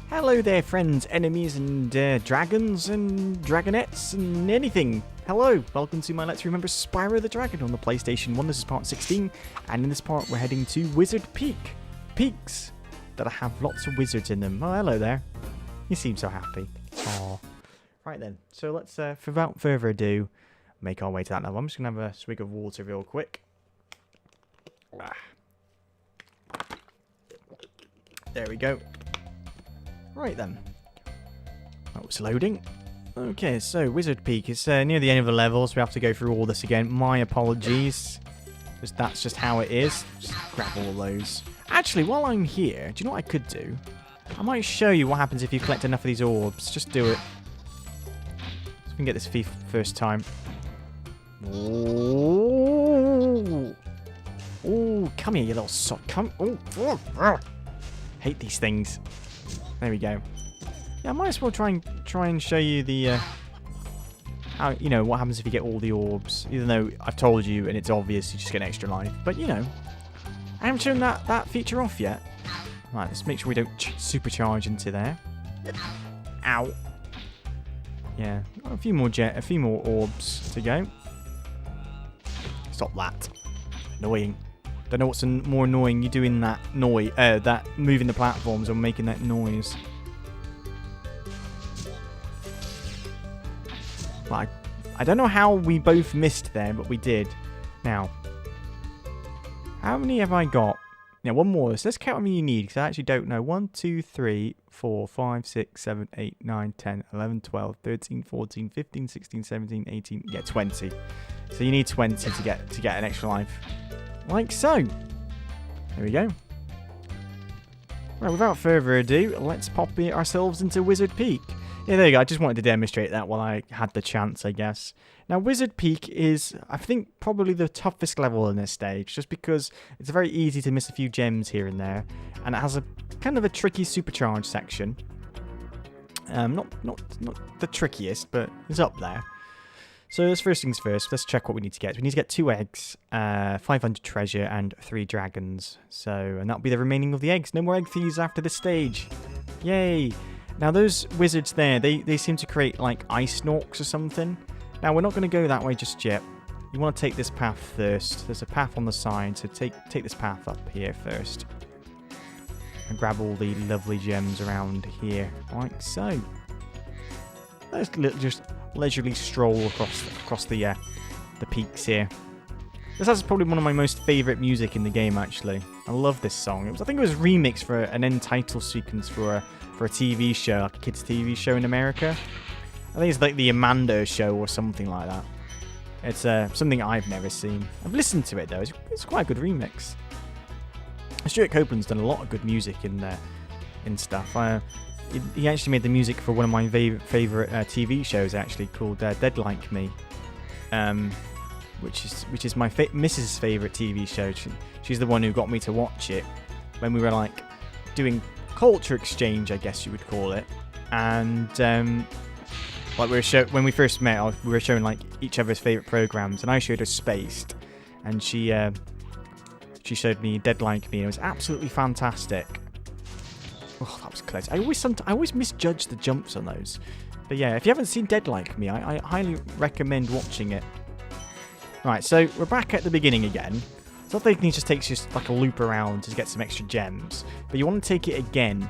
Hello there, friends, enemies, and dragons, and dragonettes, and anything. Hello, welcome to my Let's Remember Spyro the Dragon on the PlayStation 1. This is part 16, and in this part we're heading to Wizard Peak. Peaks that have lots of wizards in them. Oh, hello there. You seem so happy. Aww. Right then, so let's, without further ado, make our way to that level. I'm just going to have a swig of water real quick. There we go. Right then. That was loading. Okay, so Wizard Peak is near the end of the level, so we have to go through all this again. My apologies. That's just how it is. Just grab all those. Actually, while I'm here, do you know what I could do? I might show you what happens if you collect enough of these orbs. Just do it. So we can get this thief first time. Oh, come here, you little sock. Come. Oh, hate these things. There we go. Yeah, I might as well try and show you the how, you know, what happens if you get all the orbs. Even though I've told you and it's obvious, you just get an extra life. But you know, I haven't shown that feature off yet. Right, let's make sure we don't supercharge into there. Ow. Yeah, a few more orbs to go. Stop that. Annoying. Don't know what's more annoying, you doing that noise, that moving the platforms or making that noise. Well, I don't know how we both missed there, but we did. Now, how many have I got? Now, one more. So let's count how many you need, because I actually don't know. 1, 2, 3, 4, 5, 6, 7, 8, 9, 10, 11, 12, 13, 14, 15, 16, 17, 18. Yeah, 20. So you need 20 to get an extra life. Like so. There we go. Right, without further ado, let's pop ourselves into Wizard Peak. Yeah, there you go. I just wanted to demonstrate that while I had the chance, I guess. Now, Wizard Peak is, I think, probably the toughest level in this stage, just because it's very easy to miss a few gems here and there, and it has a kind of a tricky supercharge section. Not the trickiest, but it's up there. So let's first things first, let's check what we need to get. We need to get 2 eggs, 500 treasure, and 3 dragons. So, and that'll be the remaining of the eggs. No more egg thieves after this stage. Yay! Now those wizards there, they seem to create like ice snorks or something. Now we're not going to go that way just yet. You want to take this path first. There's a path on the side, so take this path up here first. And grab all the lovely gems around here, like so. Let's just leisurely stroll across the peaks here. This is probably one of my most favourite music in the game, actually. I love this song. I think it was remixed for an end title sequence for a TV show, like a kids' TV show in America. I think it's like the Amanda Show or something like that. It's something I've never seen. I've listened to it though. It's quite a good remix. Stuart Copeland's done a lot of good music in stuff. He actually made the music for one of my favourite TV shows, actually, called Dead Like Me, which is my Mrs.'s favourite TV show. She's the one who got me to watch it when we were like doing culture exchange, I guess you would call it. And like when we first met, we were showing like each other's favourite programs, and I showed her Spaced, and she showed me Dead Like Me, and it was absolutely fantastic. Oh, that was close. I always misjudge the jumps on those. But yeah, if you haven't seen Dead Like Me, I highly recommend watching it. Right, so we're back at the beginning again. So I think it just takes you like a loop around to get some extra gems. But you want to take it again,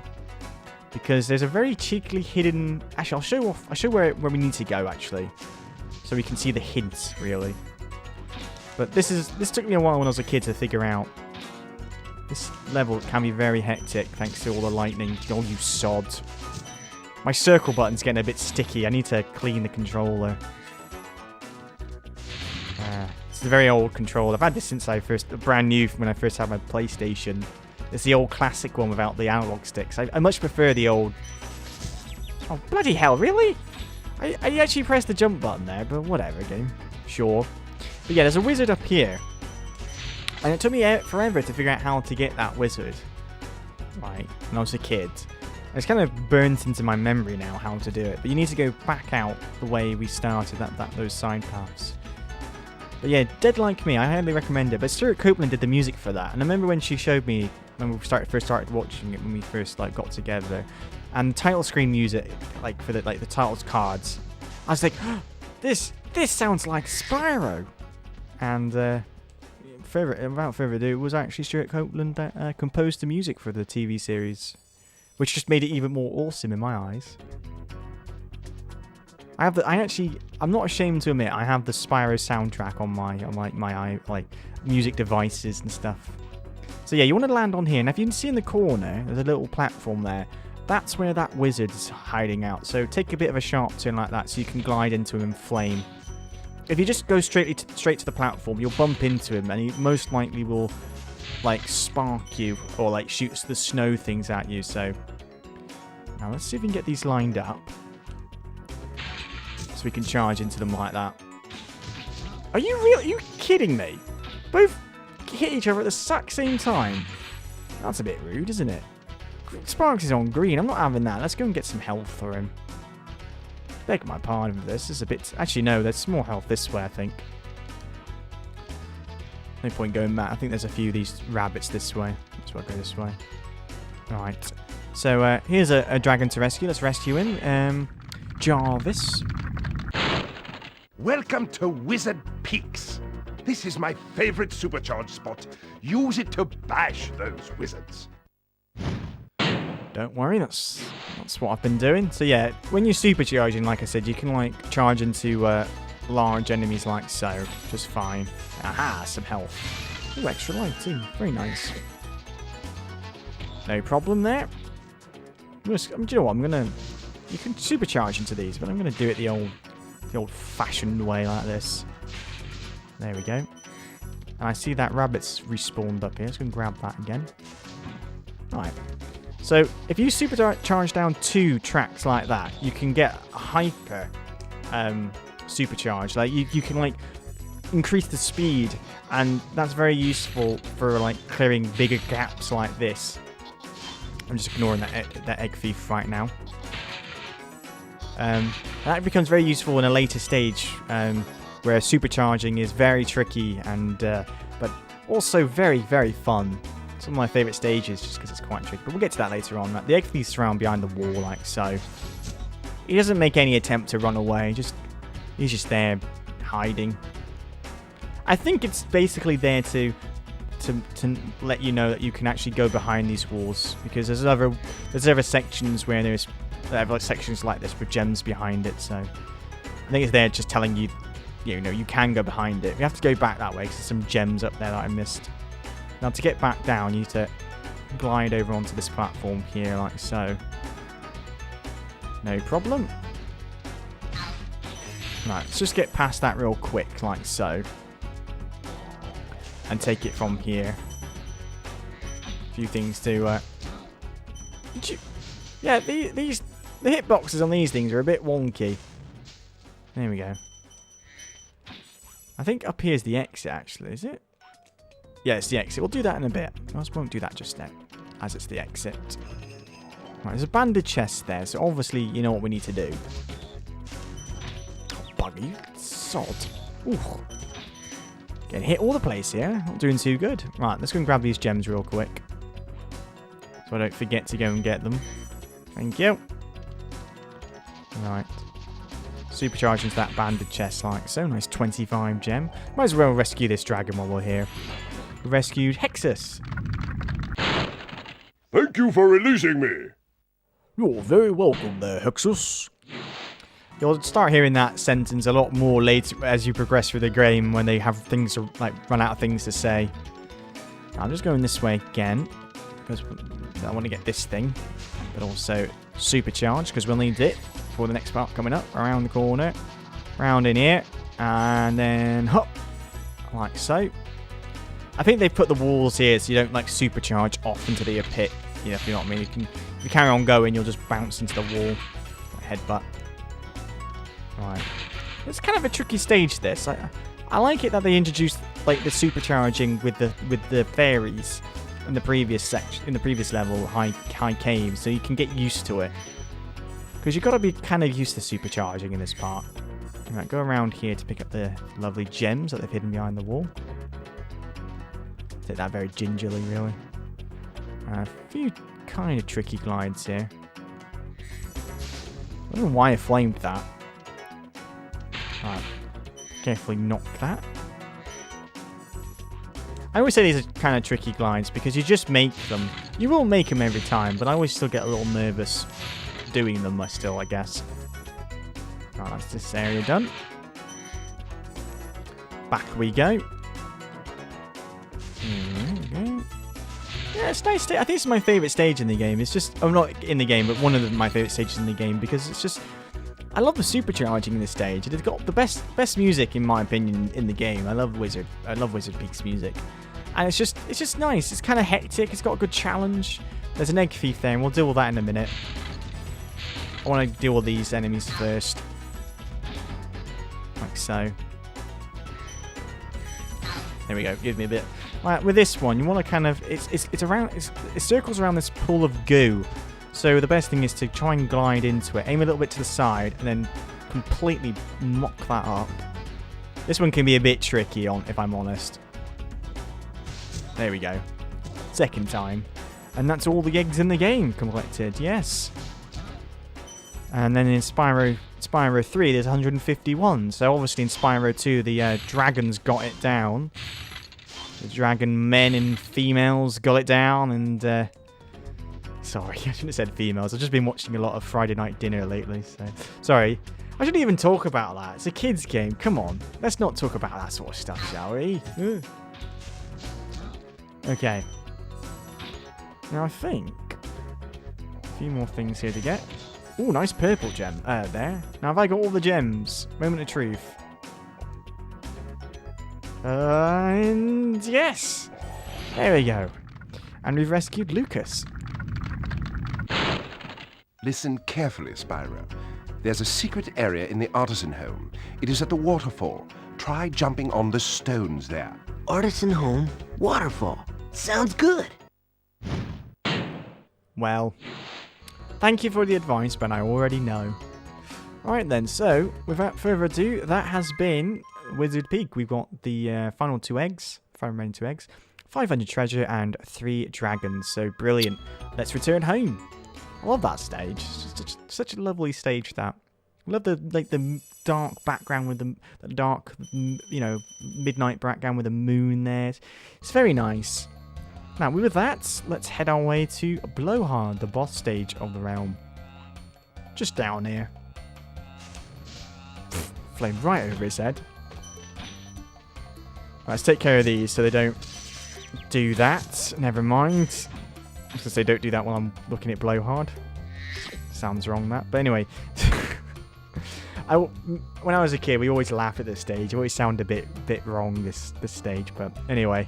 because there's a very cheekily hidden... Actually, I'll show where we need to go, actually. So we can see the hints, really. But this took me a while when I was a kid to figure out. This level can be very hectic thanks to all the lightning. Oh, you sod. My circle button's getting a bit sticky. I need to clean the controller. It's a very old controller. I've had this since brand new when I first had my PlayStation. It's the old classic one without the analog sticks. I much prefer the old... Oh, bloody hell, really? I actually pressed the jump button there, but whatever, game. Sure. But yeah, there's a wizard up here. And it took me forever to figure out how to get that wizard. Right, when I was a kid. It's kind of burnt into my memory now how to do it. But you need to go back out the way we started, those side paths. But yeah, Dead Like Me, I highly recommend it. But Stuart Copeland did the music for that. And I remember when she showed me, when we first started watching it, when we first got together, And title screen music, like for the titles cards, I was like, oh, this sounds like Spyro. And without further ado, it was actually Stuart Copeland that composed the music for the TV series, which just made it even more awesome in my eyes. I'm not ashamed to admit I have the Spyro soundtrack on my music devices and stuff. So yeah, you want to land on here, and if you can see in the corner, there's a little platform there. That's where that wizard's hiding out. So take a bit of a sharp turn like that, so you can glide into him and flame. If you just go straight to the platform, you'll bump into him, and he most likely will like spark you or like shoots the snow things at you. So now let's see if we can get these lined up, so we can charge into them like that. Are you real? Are you kidding me? Both hit each other at the exact same time. That's a bit rude, isn't it? Sparks is on green. I'm not having that. Let's go and get some health for him. Beg my pardon for this. This is a bit... Actually, no. There's more health this way, I think. No point going back. I think there's a few of these rabbits this way. So I'll go this way. Alright. So, here's a dragon to rescue. Let's rescue him. Jarvis. Welcome to Wizard Peaks. This is my favorite supercharge spot. Use it to bash those wizards. Don't worry, that's what I've been doing. So yeah, when you're supercharging, like I said, you can like charge into large enemies like so, just fine. Aha, some health. Ooh, extra life too. Very nice. No problem there. Do you know what? You can supercharge into these, but I'm gonna do it the old-fashioned way like this. There we go. And I see that rabbit's respawned up here. Let's go and grab that again. Right. So, if you supercharge down 2 tracks like that, you can get a hyper supercharge. Like, you can, like, increase the speed, and that's very useful for, like, clearing bigger gaps like this. I'm just ignoring that egg thief right now. That becomes very useful in a later stage, where supercharging is very tricky, and but also very, very fun. It's one of my favourite stages just because it's quite tricky. But we'll get to that later on. The egg thief's around behind the wall like so. He doesn't make any attempt to run away. He's just there hiding. I think it's basically there to let you know that you can actually go behind these walls, because there's other sections where there's sections like this with gems behind it. So I think it's there just telling you, you can go behind it. You have to go back that way because there's some gems up there that I missed. Now, to get back down, you need to glide over onto this platform here, like so. No problem. Right, let's just get past that real quick, like so. And take it from here. A few things to... Yeah, the hitboxes on these things are a bit wonky. There we go. I think up here is the exit, actually, is it? Yeah, it's the exit. We'll do that in a bit. I just won't do that just now, as it's the exit. Right, there's a banded chest there, so obviously you know what we need to do. Oh, buggy. Sod. Ooh. Getting hit all the place here. Not doing too good. Right, let's go and grab these gems real quick, so I don't forget to go and get them. Thank you. Right. Supercharge into that banded chest like so. Nice 25 gem. Might as well rescue this dragon while we're here. We rescued Hexus. Thank you for releasing me. You're very welcome there, Hexus. You'll start hearing that sentence a lot more later as you progress through the game, when they have things to, like, run out of things to say. I'm just going this way again, because I want to get this thing, but also supercharge, because we'll need it for the next part coming up. Around the corner, round in here, and then hop, like so. I think they've put the walls here so you don't like supercharge off into the pit. You know, if you know what I mean. If you carry on going, you'll just bounce into the wall. Headbutt. Right. It's kind of a tricky stage, this. I like it that they introduced like the supercharging with the fairies in the previous section, in the previous level, high caves, so you can get used to it. Because you've got to be kind of used to supercharging in this part. Right, go around here to pick up the lovely gems that they've hidden behind the wall. Take that very gingerly, really. A few kind of tricky glides here. I don't know why I flamed that. Alright. Carefully knock that. I always say these are kind of tricky glides because you just make them. You will make them every time, but I always still get a little nervous doing them I guess. Right, that's this area done. Back we go. Yeah, it's nice. I think it's my favourite stage in the game. It's just, oh, not in the game, but one of my favourite stages in the game because it's just, I love the supercharging in this stage. It's got the best music in my opinion in the game. I love Wiz Peak's music, and it's just nice. It's kind of hectic. It's got a good challenge. There's an egg thief there, and we'll deal with that in a minute. I want to deal with these enemies first, like so. There we go. Give me a bit. Right, with this one, you want to kind of it circles around this pool of goo. So the best thing is to try and glide into it, aim a little bit to the side, and then completely mock that up. This one can be a bit tricky, if I'm honest. There we go. Second time. And that's all the eggs in the game collected, yes. And then in Spyro 3, there's 151. So obviously in Spyro 2, the dragons got it down. The dragon men and females got it down, and... Sorry, I shouldn't have said females. I've just been watching a lot of Friday Night Dinner lately, so... Sorry. I shouldn't even talk about that. It's a kid's game. Come on. Let's not talk about that sort of stuff, shall we? Ugh. Okay. Now, I think... a few more things here to get. Ooh, nice purple gem. There. Now, have I got all the gems? Moment of truth. And... yes! There we go. And we've rescued Lucas. Listen carefully, Spyro. There's a secret area in the artisan home. It is at the waterfall. Try jumping on the stones there. Artisan home, waterfall. Sounds good. Well, thank you for the advice, but I already know. Alright then, so, without further ado, that has been Wizard Peak. We've got the final remaining two eggs, 500 treasure, and 3 dragons. So, brilliant. Let's return home. I love that stage. It's just such a lovely stage, that. I love the dark background with the dark, midnight background with the moon there. It's very nice. Now, with that, let's head our way to Blowhard, the boss stage of the realm. Just down here. Flamed right over his head. Right, let's take care of these so they don't do that. Never mind. I was going to say don't do that while I'm looking at Blowhard. Sounds wrong, that. But anyway. When I was a kid, we always laugh at this stage. It always sound a bit wrong, this stage. But anyway.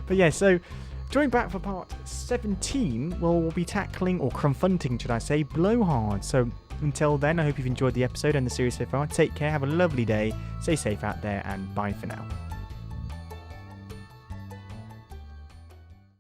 But yeah, so join back for part 17, where we'll be tackling, or confronting, should I say, Blowhard. So until then, I hope you've enjoyed the episode and the series so far. Take care, have a lovely day, stay safe out there, and bye for now.